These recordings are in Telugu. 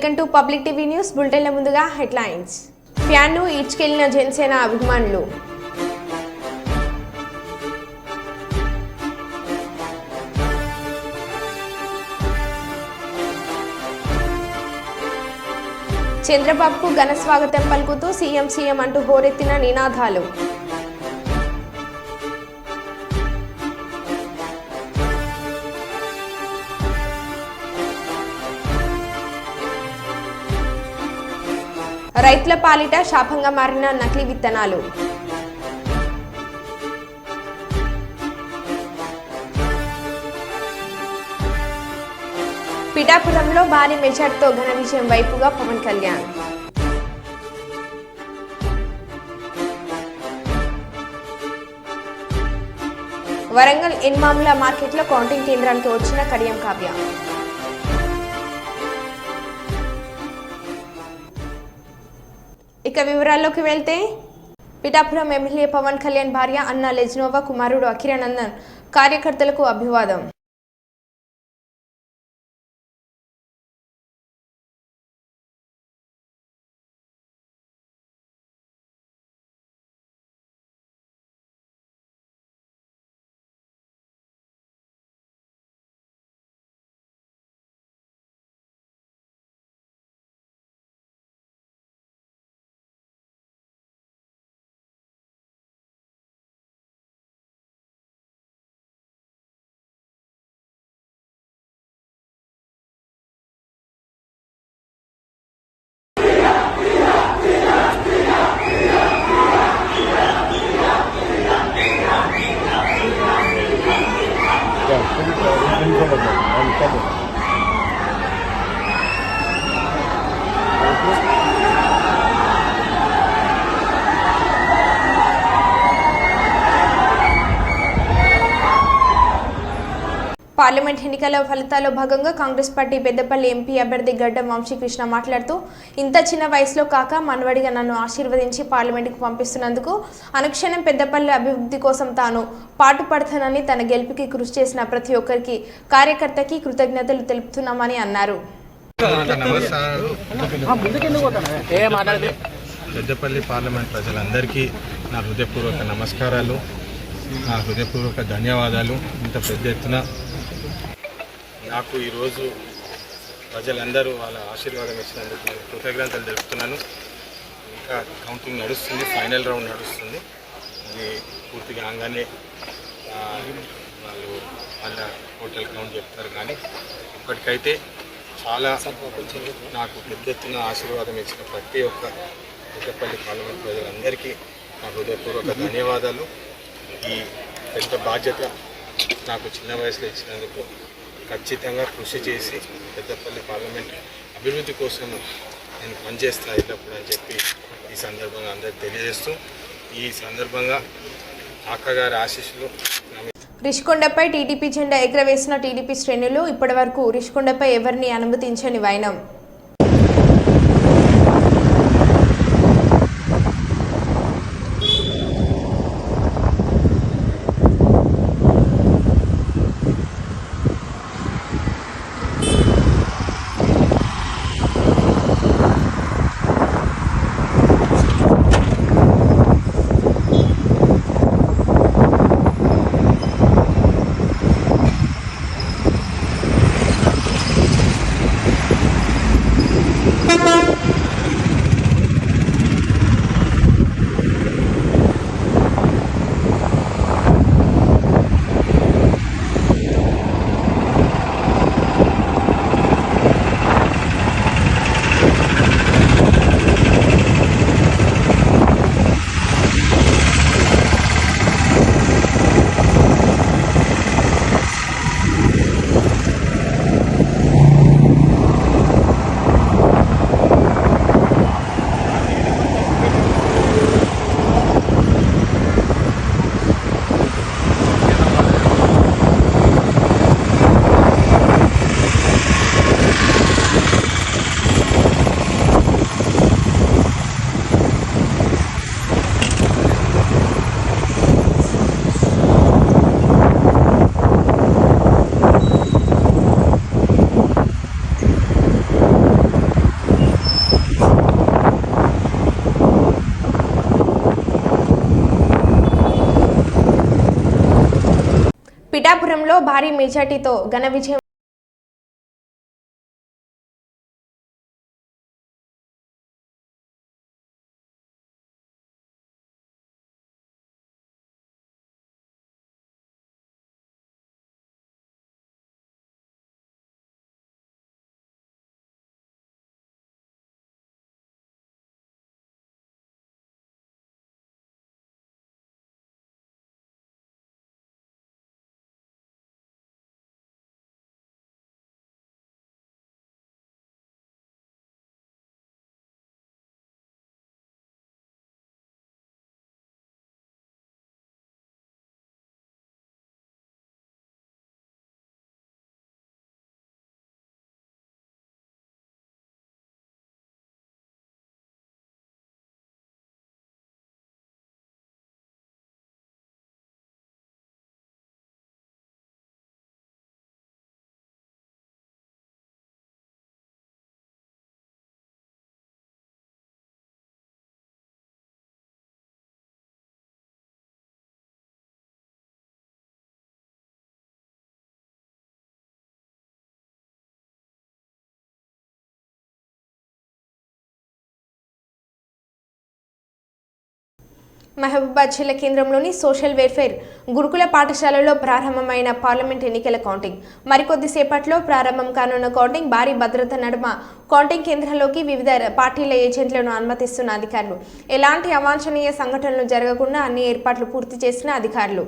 Welcome to public TV news బులెటిన్ల ముందుగా హెడ్లైన్స్. ఫ్యాన్ను ఈడ్చుకెళ్లిన జనసేన అభిమానులు. చంద్రబాబుకు ఘన స్వాగతం పలుకుతూ సీఎం అంటూ హోరెత్తిన నినాదాలు. రైతుల పాలిట శాపంగా మారిన నకిలీ విత్తనాలు. పిఠాపురంలో భారీ మెజార్టీతో ఘన విజయం వైపుగా పవన్ కళ్యాణ్. వరంగల్ ఎన్మాముల మార్కెట్లో కౌంటింగ్ కేంద్రానికి వచ్చిన కడియం కావ్య. ఇక వివరాల్లోకి వెళ్తే పిఠాపురం ఎమ్మెల్యే పవన్ కళ్యాణ్ భార్య అన్నా లెజ్నోవా కుమారుడు అఖిరానందన్ కార్యకర్తలకు అభివాదం. పార్లమెంట్ ఎన్నికల ఫలితాల్లో భాగంగా కాంగ్రెస్ పార్టీ పెద్దపల్లి ఎంపీ అభ్యర్థి గడ్డం వంశీకృష్ణ మాట్లాడుతూ ఇంత చిన్న వయసులో కాక మనవడిగా నన్ను ఆశీర్వదించి పార్లమెంటుకు పంపిస్తున్నందుకు అనుక్షణం పెద్దపల్లి అభివృద్ధి కోసం తాను పాటుపడతానని తన గెలుపుకి కృషి చేసిన ప్రతి ఒక్కరికి కార్యకర్తకి కృతజ్ఞతలు తెలుపుతున్నామని అన్నారు. పెద్దపల్లి పార్లమెంట్ ప్రజలందరికీ నా హృదయపూర్వక నమస్కారాలు, నా హృదయపూర్వక ధన్యవాదాలు. ఇంత పెద్ద ఎత్తున నాకు ఈరోజు ప్రజలందరూ వాళ్ళ ఆశీర్వాదం ఇచ్చినందుకు నేను కృతజ్ఞతలు తెలుపుతున్నాను. ఇంకా కౌంటింగ్ నడుస్తుంది, ఫైనల్ రౌండ్ నడుస్తుంది. అది పూర్తి కాగానే వాళ్ళు వాళ్ళ టోటల్ కౌంట్ చెప్తారు. కానీ ఇప్పటికైతే చాలా నాకు పెద్ద ఎత్తున ఆశీర్వాదం ఇచ్చిన ప్రతి ఒక్క పెద్దపల్లి పార్లమెంట్ ప్రజలందరికీ నా హృదయపూర్వక ధన్యవాదాలు. ఈ పెద్ద బాధ్యత నాకు చిన్న వయసులో ఇచ్చినందుకు ఖచ్చితంగా కృషి చేసి పెద్దపల్లి పార్లమెంట్ అభివృద్ధి కోసం నేను పనిచేస్తా ఎల్లప్పుడు అని చెప్పి ఈ సందర్భంగా అందరికి తెలియజేస్తూ, ఈ సందర్భంగా అక్కగారి ఆశీస్సులు. రిషికొండపై టీడీపీ జెండా ఎగురవేసిన టీడీపీ శ్రేణులు ఇప్పటివరకు రిషికొండపై ఎవరిని అనుమతించని వైనం. పిఠాపురంలో భారీ మెజార్టీతో ఘన విజయం మహబూబాబాద్ జిల్లా కేంద్రంలోని సోషల్ వెల్ఫేర్ గురుకుల పాఠశాలలో ప్రారంభమైన పార్లమెంట్ ఎన్నికల కౌంటింగ్ మరికొద్ది సేపట్లో ప్రారంభం కానున్న కౌంటింగ్ భారీ భద్రత నడుమ కౌంటింగ్ కేంద్రంలోకి వివిధ పార్టీల ఏజెంట్లను అనుమతిస్తున్న అధికారులు ఎలాంటి అవాంఛనీయ సంఘటనలు జరగకుండా అన్ని ఏర్పాట్లు పూర్తి చేసిన అధికారులు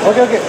ఓకే ఓకే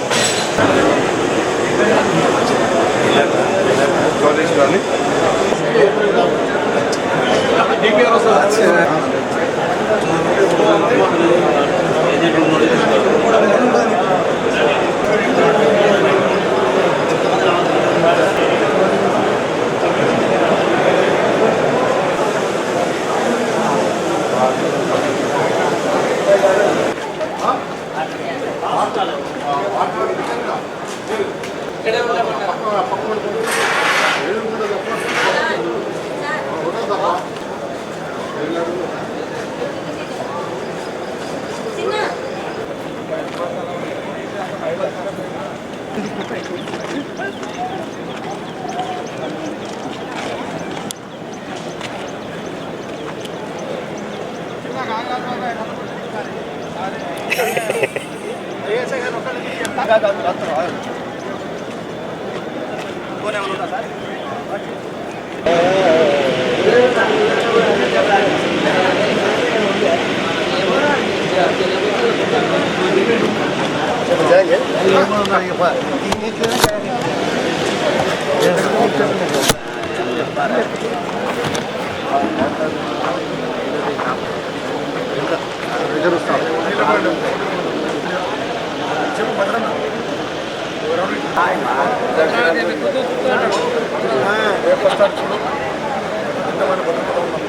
కష్టాలు చూడు ఎంతమంది బతుకుతూ ఉన్నాం.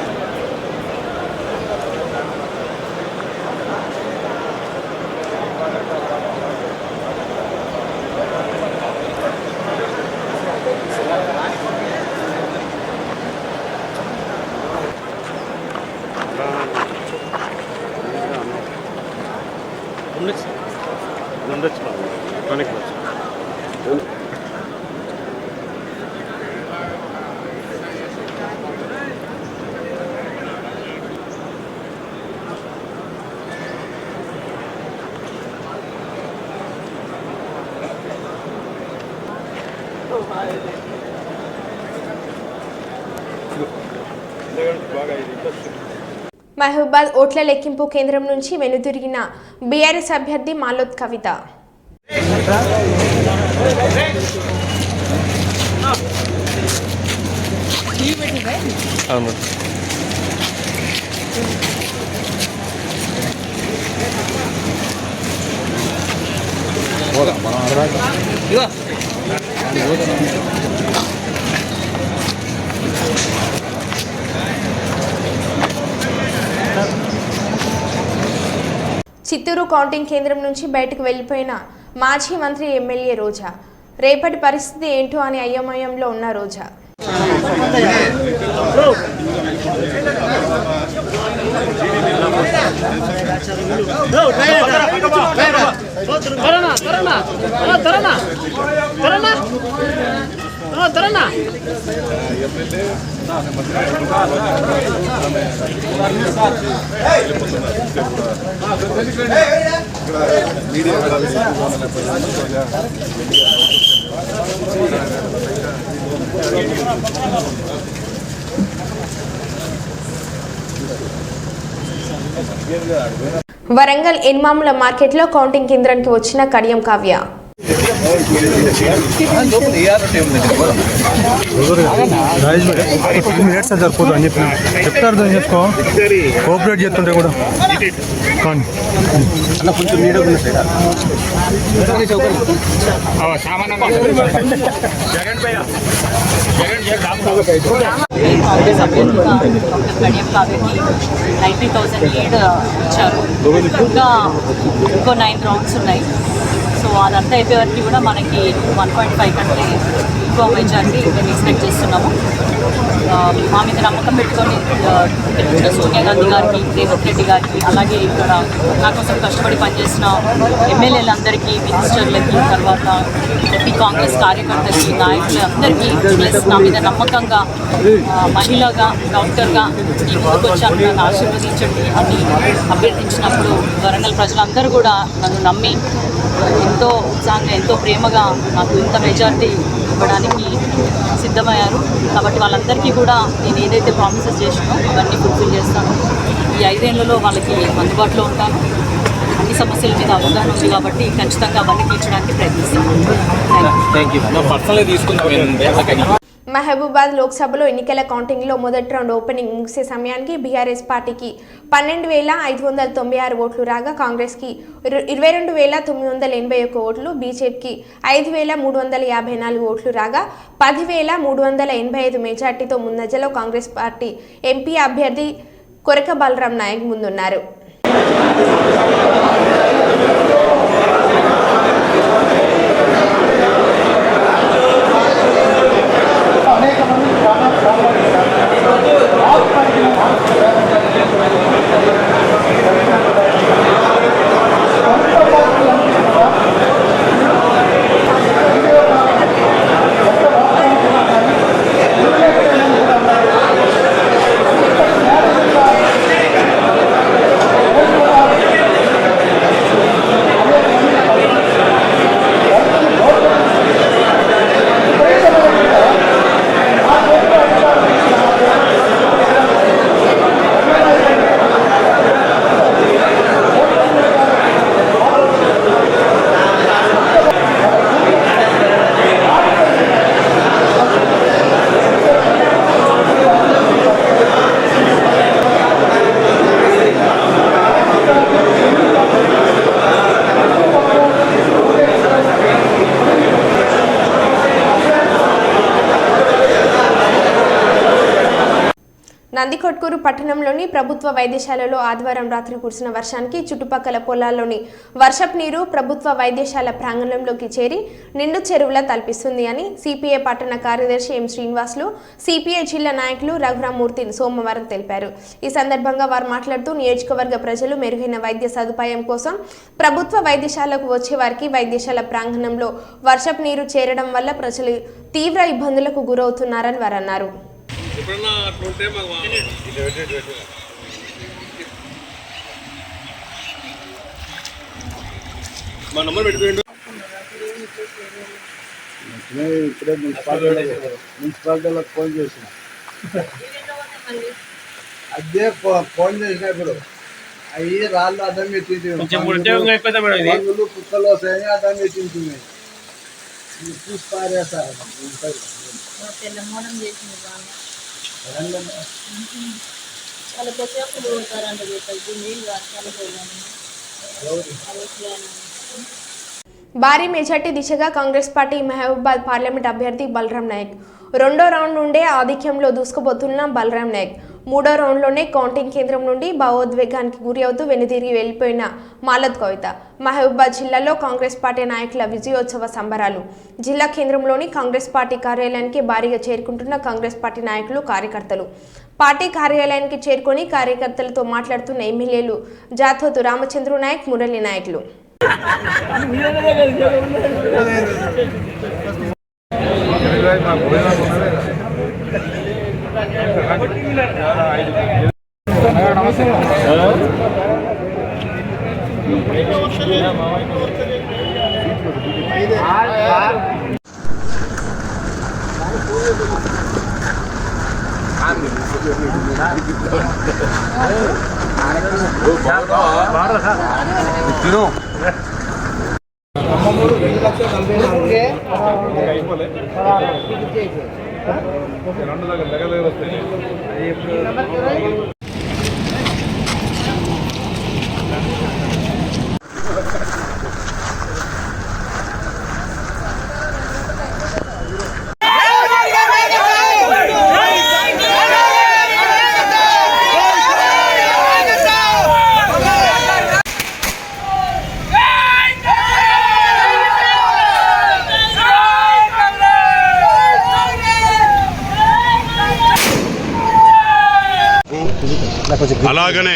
మహబూబాద్ ఓట్ల లెక్కింపు కేంద్రం నుంచి వెనుదిరిగిన బీఆర్ఎస్ అభ్యర్థి మాలోత్ కవిత. చిత్తూరు కౌంటింగ్ కేంద్రం నుంచి బయటకు వెళ్లిపోయిన మాజీ మంత్రి ఎమ్మెల్యే రోజా. రేపటి పరిస్థితి ఏంటో అని అయోమయంలో ఉన్న రోజా. వరంగల్ ఎన్మాముల మార్కెట్లో కౌంటింగ్ కేంద్రానికి వచ్చిన కడియం కావ్య. సరిపోదు అని చెప్పి చెప్తారు అర్థం చేసుకో, కోఆపరేట్ చేస్తుంటే కూడా కానీ కాంగ్రెస్ అభ్యర్థిగా డాక్టర్ కడియం కావ్యకి 90,000 లీడ్ ఇచ్చారు. ఇంకో 9 రౌండ్స్ ఉన్నాయి. సో అదంతా అయిపోయేవరకు కూడా మనకి 1.5 కంటే ఎక్కువ మెజారిటీ మేము ఎక్స్పెక్ట్ చేస్తున్నాము. మా మీద నమ్మకం పెట్టుకొని గెలిచిన సోనియా గాంధీ గారికి, రేవంత్ రెడ్డి గారికి, అలాగే ఇక్కడ నా కోసం కష్టపడి పనిచేసిన ఎమ్మెల్యేలందరికీ, మినిస్టర్లకి, తర్వాత ప్రతి కాంగ్రెస్ కార్యకర్తలకి, నాయకులు అందరికీ, ప్లస్ నా మీద నమ్మకంగా మహిళగా, డాక్టర్గా ఈ ముందుకు వచ్చాను, నన్ను ఆశీర్వదించండి అని అభ్యర్థించినప్పుడు వరంగల్ ప్రజలందరూ కూడా నన్ను నమ్మి ఎంతో ఉత్సాహంగా, ఎంతో ప్రేమగా నాకు ఇంత మెజారిటీ ఇవ్వడానికి సిద్ధమయ్యారు. కాబట్టి వాళ్ళందరికీ కూడా నేను ఏదైతే ప్రామిసెస్ చేసినో అవన్నీ ఫుల్ఫిల్ చేస్తాను. ఈ 5 ఏళ్లలో వాళ్ళకి అందుబాటులో ఉంటాను. అన్ని సమస్యల మీద అవగాహన ఉంది కాబట్టి ఖచ్చితంగా అవన్నీ తీర్చడానికి ప్రయత్నిస్తాను. మహబూబాద్ లోక్సభలో ఎన్నికల కౌంటింగ్లో మొదటి రౌండ్ ఓపెనింగ్ ముగిసే సమయానికి బీఆర్ఎస్ పార్టీకి 12,596 ఓట్లు రాగా, కాంగ్రెస్కి 22,981 ఓట్లు, బీజేపీకి 5,354 ఓట్లు రాగా 10,385 మెజార్టీతో ముందంజలో కాంగ్రెస్ పార్టీ ఎంపీ అభ్యర్థి కొరక బలరాం నాయక్ ముందున్నారు. నందికొట్కూరు పట్టణంలోని ప్రభుత్వ వైద్యశాలలో ఆదివారం రాత్రి కురిసిన వర్షానికి చుట్టుపక్కల పొలాల్లోని వర్షపు నీరు ప్రభుత్వ వైద్యశాల ప్రాంగణంలోకి చేరి నిండు చెరువులా తలపిస్తుంది అని సిపిఐ పట్టణ కార్యదర్శి ఎం శ్రీనివాసులు, సిపిఐ జిల్లా నాయకులు రఘురామూర్తి సోమవారం తెలిపారు. ఈ సందర్భంగా వారు మాట్లాడుతూ నియోజకవర్గ ప్రజలు మెరుగైన వైద్య సదుపాయం కోసం ప్రభుత్వ వైద్యశాలకు వచ్చే వారికి వైద్యశాల ప్రాంగణంలో వర్షపు నీరు చేరడం వల్ల ప్రజలు తీవ్ర ఇబ్బందులకు గురవుతున్నారని వారు అన్నారు. ఇప్పుడే మున్సిపాలిటీలకు ఫోన్ చేసిన అదే ఫోన్ చేసిన ఇప్పుడు అవి రాళ్ళు అర్థం పెట్టింది కుక్కలు వస్తాయని అర్థం పెట్టింటున్నాయి చూసి పారేస్తారు. చాలా ప్రత్యేకలు ఉంటారండి నీళ్ళు భారీ మెజార్టీ దిశగా కాంగ్రెస్ పార్టీ మహబూబాబాద్ పార్లమెంట్ అభ్యర్థి బలరాం నాయక్ రెండో రౌండ్ నుండే ఆధిక్యంలో దూసుకుపోతున్న బలరాం నాయక్ మూడో రౌండ్లోనే కౌంటింగ్ కేంద్రం నుండి భావోద్వేగానికి గురి అవుతూ వెనుదిరిగి వెళ్లిపోయిన మాలత్ కవిత. మహబూబాబాద్ జిల్లాలో కాంగ్రెస్ పార్టీ నాయకుల విజయోత్సవ సంబరాలు. జిల్లా కేంద్రంలోని కాంగ్రెస్ పార్టీ కార్యాలయానికి భారీగా చేరుకుంటున్న కాంగ్రెస్ పార్టీ నాయకులు, కార్యకర్తలు. పార్టీ కార్యాలయానికి చేరుకొని కార్యకర్తలతో మాట్లాడుతున్న ఎమ్మెల్యేలు జాథోతు రామచంద్రు నాయక్, మురళి నాయకులు. అలాగనే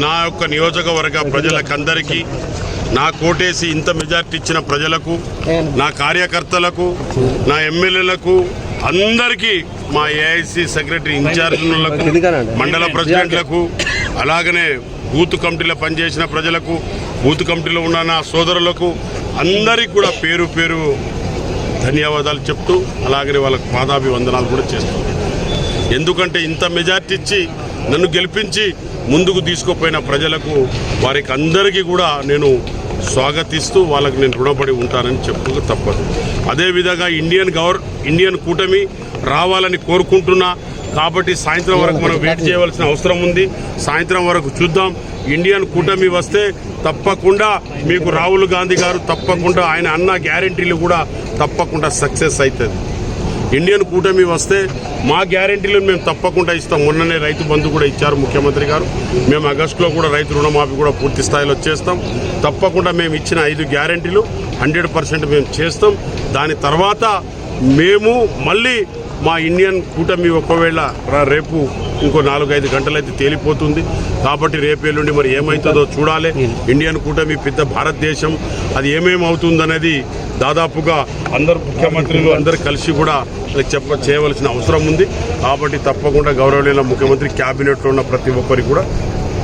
నా యొక్క నియోజకవర్గ ప్రజలకందరికీ, నా కోటేసి ఇంత మెజార్టీ ఇచ్చిన ప్రజలకు, నా కార్యకర్తలకు, నా ఎమ్మెల్యేలకు అందరికీ, మా ఏఐసి సెక్రటరీ ఇన్ఛార్జీలకు, మండల ప్రెసిడెంట్లకు, అలాగనే బూత్ కమిటీలో పనిచేసిన ప్రజలకు, బూత్ కమిటీలో ఉన్న నా సోదరులకు అందరికీ కూడా పేరు పేరు ధన్యవాదాలు చెప్తూ, అలాగనే వాళ్ళకు పాదాభివందనాలు కూడా చేస్తున్నాను. ఎందుకంటే ఇంత మెజార్టీ ఇచ్చి నన్ను గెలిపించి ముందుకు తీసుకుపోయిన ప్రజలకు, వారికి అందరికీ కూడా నేను స్వాగతిస్తూ వాళ్ళకి నేను రుణపడి ఉంటానని చెప్పుకు తప్పదు. అదేవిధంగా ఇండియన్ కూటమి రావాలని కోరుకుంటున్నా. కాబట్టి సాయంత్రం వరకు మనం వెయిట్ చేయవలసిన అవసరం ఉంది. సాయంత్రం వరకు చూద్దాం. ఇండియన్ కూటమి వస్తే తప్పకుండా మీకు రాహుల్ గాంధీ గారు తప్పకుండా ఆయన అన్న గ్యారెంటీలు కూడా తప్పకుండా సక్సెస్ అవుతుంది. ఇండియన్ కూటమి వస్తే మా గ్యారెంటీలను మేము తప్పకుండా ఇస్తాం. మొన్ననే రైతు బంధు కూడా ఇచ్చారు ముఖ్యమంత్రి గారు. మేము ఆగస్టులో కూడా రైతు రుణమాఫీ కూడా పూర్తి స్థాయిలో చేస్తాం. తప్పకుండా మేము ఇచ్చిన 5 గ్యారెంటీలు 100% మేము చేస్తాం. దాని తర్వాత మేము మళ్ళీ మా ఇండియన్ కూటమి ఒకవేళ రేపు ఇంకో 4-5 గంటలైతే తేలిపోతుంది. కాబట్టి రేపు ఎల్లుండి మరి ఏమవుతుందో చూడాలి. ఇండియన్ కూటమి పెద్ద భారతదేశం, అది ఏమేమవుతుందనేది దాదాపుగా అందరు ముఖ్యమంత్రులు అందరు కలిసి కూడా చేయవలసిన అవసరం ఉంది. కాబట్టి తప్పకుండా గౌరవనీయ ముఖ్యమంత్రి క్యాబినెట్లో ఉన్న ప్రతి ఒక్కరికి కూడా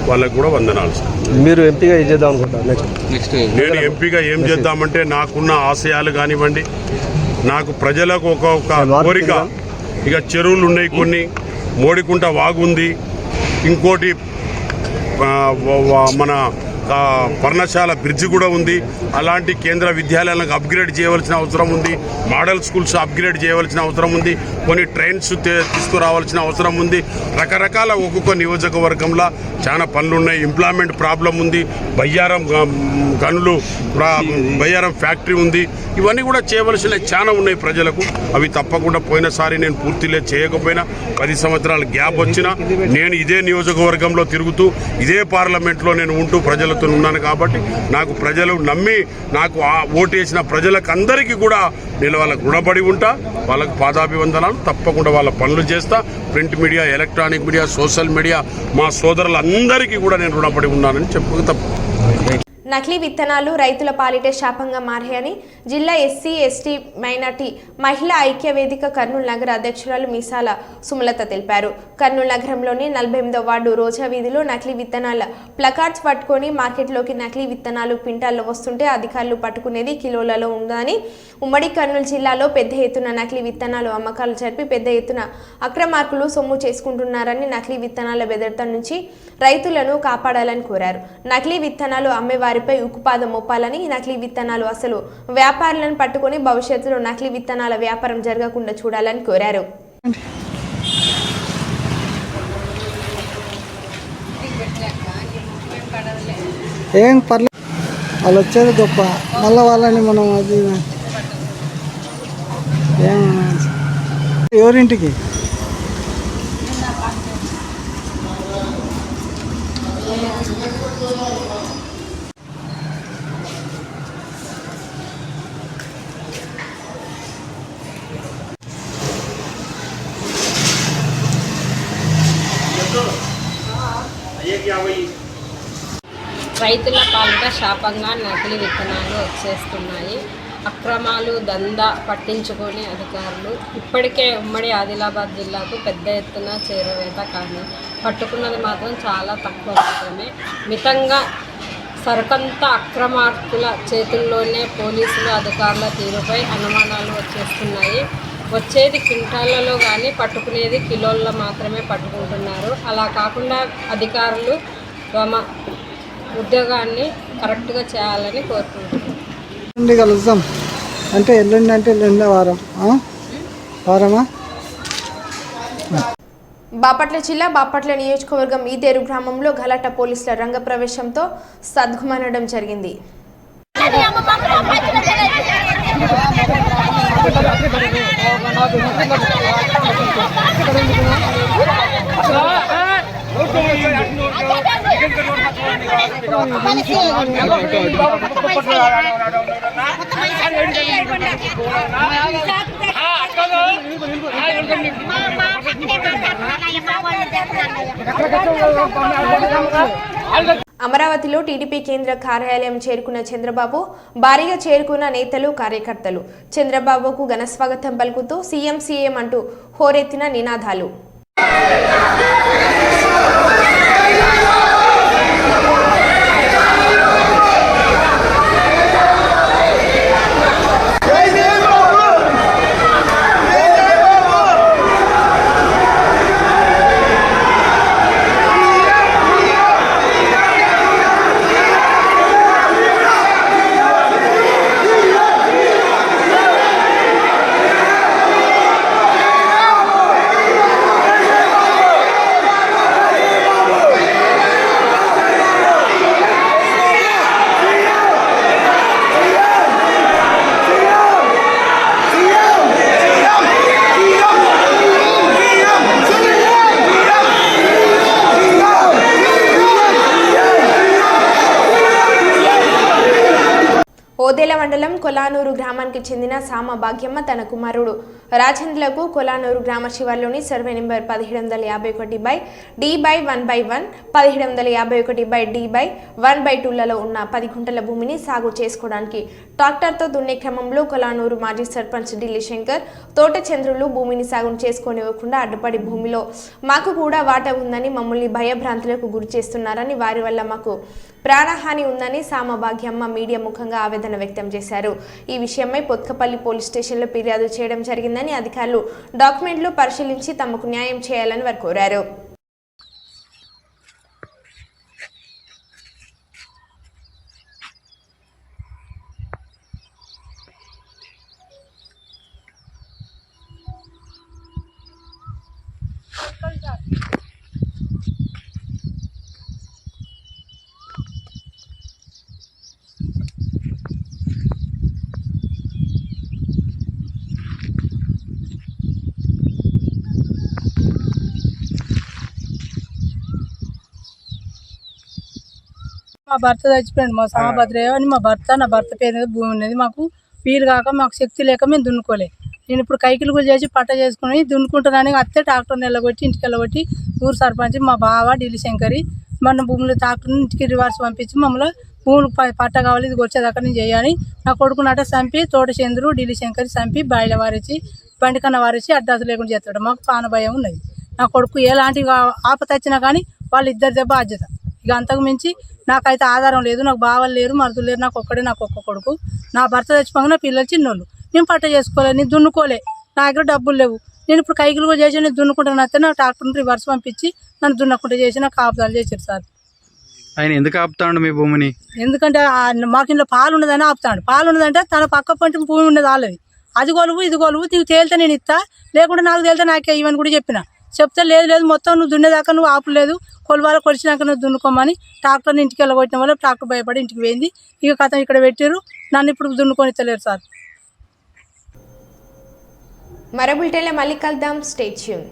వాళ్ళకి కూడా వందనాలు. మీరు ఎంపీగా ఏం చేద్దాం అనుకుంటారు? నేను ఎంపీగా ఏం చేద్దామంటే నాకున్న ఆశయాలు కానివ్వండి, నాకు ప్రజలకు ఒక కోరిక. ఇక చెరువులు ఉన్నాయి, కొన్ని మోడికుంట వాగు ఉంది, ఇంకోటి మన పర్ణశాల బ్రిడ్జి కూడా ఉంది. అలాంటి కేంద్ర విద్యాలయాలకు అప్గ్రేడ్ చేయవలసిన అవసరం ఉంది. మోడల్ స్కూల్స్ అప్గ్రేడ్ చేయవలసిన అవసరం ఉంది. కొన్ని ట్రైన్స్ తీసుకురావాల్సిన అవసరం ఉంది. రకరకాల ఒక్కొక్క నియోజకవర్గంలో చాలా పనులు ఉన్నాయి. ఎంప్లాయ్మెంట్ ప్రాబ్లం ఉంది. బయ్యారం గనులు, బయ్యారం ఫ్యాక్టరీ ఉంది. ఇవన్నీ కూడా చేయవలసిన చాలా ఉన్నాయి ప్రజలకు. అవి తప్పకుండా పోయినసారి నేను పూర్తిగా చేయకపోయినా 10 సంవత్సరాల గ్యాప్ వచ్చినా నేను ఇదే నియోజకవర్గంలో తిరుగుతూ ఇదే పార్లమెంట్లో నేను ఉంటూ ప్రజలతో ఉన్నాను. కాబట్టి నాకు ప్రజలు నమ్మి నాకు ఓటేసిన ప్రజలకు అందరికీ కూడా నేను వాళ్ళకు రుణపడి ఉంటా. వాళ్ళకు పాదాభివందనాలు. తప్పకుండా వాళ్ళ పనులు చేస్తా. Print media, electronic media, social media మా సోదరులందరికీ కూడా నేను రుణపడి ఉన్నానని చెప్పుకు తప్ప. నకిలీ విత్తనాలు రైతుల పాలిటే శాపంగా మారాయని జిల్లా ఎస్సీ ఎస్టీ మైనార్టీ మహిళా ఐక్య వేదిక కర్నూలు నగర అధ్యక్షురాలు మీసాల సుమలత తెలిపారు. కర్నూలు నగరంలోని 48వ వార్డు రోజా వీధిలో నకిలీ విత్తనాల ప్లకార్డ్స్ పట్టుకొని మార్కెట్లోకి నకిలీ విత్తనాలు క్వింటాల్లో వస్తుంటే అధికారులు పట్టుకునేది కిలోలలో ఉందని, ఉమ్మడి కర్నూలు జిల్లాలో పెద్ద ఎత్తున నకిలీ విత్తనాలు అమ్మకాలు జరిపి పెద్ద ఎత్తున అక్రమార్కులు సొమ్ము చేసుకుంటున్నారని నకిలీ విత్తనాల బెదరత నుంచి రైతులను కాపాడాలని కోరారు. నకిలీ విత్తనాలు అమ్మేవారి పై ఉక్కుపాదం మోపాలని, నకిలీ విత్తనాలు అసలు వ్యాపారులను పట్టుకొని భవిష్యత్తులో నకిలీ విత్తనాల వ్యాపారం జరగకుండా చూడాలని కోరారు. ఏం పర్లేదు, వాళ్ళు వచ్చేది గొప్ప. మళ్ళీ వాళ్ళని మనం అది ఎవరింటికి రైతుల పాలిట శాపంగా నకిలీ విత్తనాలు వచ్చేస్తున్నాయి. అక్రమాలు దందా పట్టించుకొని అధికారులు ఇప్పటికే ఉమ్మడి ఆదిలాబాద్ జిల్లాకు పెద్ద ఎత్తున చేరువేత, కానీ పట్టుకున్నది మాత్రం చాలా తక్కువ మాత్రమే. మితంగా సరుకంతా అక్రమార్కుల చేతుల్లోనే పోలీసులు అధికారుల తీరుపై అనుమానాలు వచ్చేస్తున్నాయి. వచ్చేది క్వింటాళ్లలో కానీ పట్టుకునేది కిలోల్లో మాత్రమే పట్టుకుంటున్నారు. అలా కాకుండా అధికారులు తమ ఉద్యోగాన్ని కరెక్ట్గా చేయాలని కోరుకుంటున్నాను. కలుద్దాం అంటే ఎల్లుండి, అంటే ఎల్లుండి వారమా? బాపట్ల జిల్లా బాపట్ల నియోజకవర్గం ఈదేరు గ్రామంలో గలాట పోలీసుల రంగప్రవేశంతో సద్గుమనడం జరిగింది. అమరావతిలో టీడీపీ కేంద్ర కార్యాలయం చేరుకున్న చంద్రబాబు భారీగా చేరుకున్న నేతలు, కార్యకర్తలు చంద్రబాబుకు ఘనస్వాగతం పలుకుతూ సీఎం సీఎం అంటూ హోరెత్తిన నినాదాలు. ఓదెల మండలం కొలానూరు గ్రామానికి చెందిన సామ భాగ్యమ్మ తన కుమారుడు రాజేంద్రకు కొలానూరు గ్రామ శివార్లోని సర్వే నెంబర్ 1751/D/1/1 1751/D/1/2లలో ఉన్న 10 గుంటల భూమిని సాగు చేసుకోవడానికి ట్రాక్టర్తో దున్నే క్రమంలో కొలానూరు మాజీ సర్పంచ్ ఢిల్లీ శంకర్, తోట చంద్రులు భూమిని సాగు చేసుకోనివ్వకుండా అడ్డుపడి భూమిలో మాకు కూడా వాటా ఉందని, మమ్మల్ని భయభ్రాంతులకు గురి చేస్తున్నారని, వారి వల్ల మాకు ప్రాణహాని ఉందని సామ భాగ్యమ్మ మీడియా ముఖంగా ఆవేదన వ్యక్తం చేశారు. ఈ విషయమై పొత్కపల్లి పోలీస్ స్టేషన్లో ఫిర్యాదు చేయడం జరిగిందని, అధికారులు డాక్యుమెంట్లు పరిశీలించి తమకు న్యాయం చేయాలని వారు కోరారు. మా భర్త చచ్చిపోయాడు, మా సామభద్రయ్య అని మా భర్త, నా భర్త పేరు మీద భూమి ఉన్నది. మాకు వీలు కాక మాకు శక్తి లేక మేము దున్నుకోలే. నేను ఇప్పుడు కైకిలు కూడా చేసి పట్ట చేసుకుని దున్నుకుంటున్నాను. అత్తే ట్రాక్టర్ని వెళ్ళగొట్టి ఇంటికి వెళ్ళగొట్టి ఊరు సర్పంచ్ మా బావ ఢిల్లీ శంకరి మన భూములు ట్రాక్టర్ని ఇంటికి రివర్స్ పంపించి మమ్మల్ని భూములు పట్ట కావాలి, ఇది వచ్చేదాకా నేను చేయాలి. నా కొడుకునట చంపి తోట చంద్రు ఢిల్లీ శంకరి చంపి బాయిల వారిచి బండి కన్నా వారిచి అడ్డాసు లేకుండా చేస్తాడు. మాకు పాన భయం ఉన్నది. నా కొడుకు ఎలాంటి ఆపత వచ్చినా కానీ వాళ్ళు ఇద్దరిదే బాధ్యత. ఇక అంతకు మించి నాకైతే ఆధారం లేదు. నాకు బావలు లేరు, మరుదులు లేరు. నాకు ఒక్క కొడుకు. నా భర్త చచ్చిపోగా నా పిల్లలు చిన్నోళ్ళు. నేను పట్ట చేసుకోలే, నేను దున్నుకోలే, నా దగ్గర డబ్బులు లేవు. నేను ఇప్పుడు కైకిలు కూడా చేసి నేను దున్నుకుంటాను. అయితే నా ట్రాక్టర్ని రివర్స్ పంపించి నన్ను దున్నకుండా చేసి నాకు ఆపుదాలు చేశారు సార్. ఆయన ఎందుకు ఆపుతాడు మీ భూమిని? ఎందుకంటే మాకు ఇంట్లో పాలు ఉన్నదని ఆపుతాడు. పాలు ఉన్నదంటే తన పక్క పంట భూమి ఉన్నది వాళ్ళది. అది కొలువు ఇది కొలువు, నీకు తేలితే నేను ఇస్తా, లేకుంటే నాకు తేలితే నాకే ఇవని కూడా చెప్పిన. చెప్తే లేదు మొత్తం నువ్వు దున్నేదాకా నువ్వు ఆపలేదు, కొలువాలో కొలిచినాక నువ్వు దున్నుకోమని ట్రాక్టర్ని ఇంటికి వెళ్ళగొట్టిన వల్ల ట్రాక్టర్ భయపడి ఇంటికి పోయింది. ఇక కథ ఇక్కడ పెట్టారు, నన్ను ఇప్పుడు దున్నుకొని ఇస్తలేరు సార్. మరో బులెటిన్లో మళ్ళీ కలుద్దాం. Stay tune.